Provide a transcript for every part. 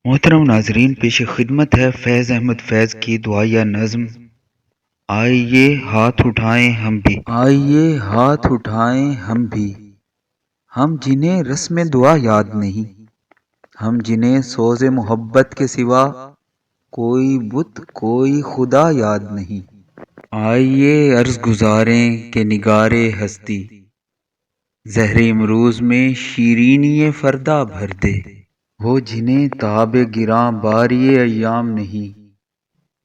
محترم ناظرین، پیش خدمت ہے فیض احمد فیض کی دعائیہ نظم آئیے ہاتھ اٹھائیں ہم بھی۔ آئیے ہاتھ اٹھائیں ہم بھی، ہم جنہیں رسم دعا یاد نہیں، ہم جنہیں سوز محبت کے سوا کوئی بت کوئی خدا یاد نہیں۔ آئیے عرض گزاریں کہ نگار ہستی زہر امروز میں شیرینی فردا بھر دے۔ وہ جنہیں تاب گراں باری ایام نہیں،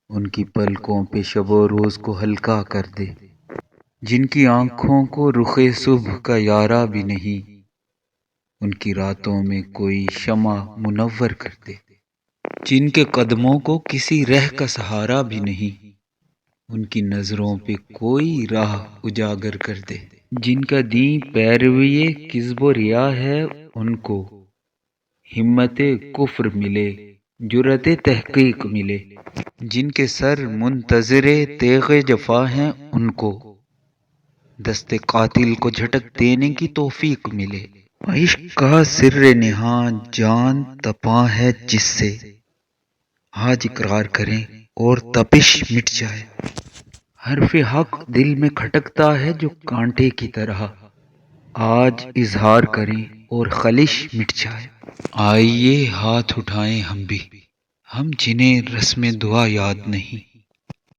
ان کی پلکوں پہ شب و روز کو ہلکا کر دے۔ جن کی آنکھوں کو رخ صبح کا یارا بھی نہیں، ان کی راتوں میں کوئی شمع منور کر دے۔ جن کے قدموں کو کسی رہ کا سہارا بھی نہیں، ان کی نظروں پہ کوئی راہ اجاگر کر دے۔ جن کا دین پیروی کذب و ریا ہے، ان کو ہمت کفر ملے، جرأت تحقیق ملے۔ جن کے سر منتظر تیغ جفا ہیں، ان کو دست قاتل کو جھٹک دینے کی توفیق ملے۔ عشق کا سر نہاں جان تپاں ہے جس سے، آج اقرار کریں اور تپش مٹ جائے۔ حرف حق دل میں کھٹکتا ہے جو کانٹے کی طرح، آج اظہار کریں اور خلش مٹ جائے۔ آئیے ہاتھ اٹھائیں ہم بھی، ہم جنہیں رسم دعا یاد نہیں۔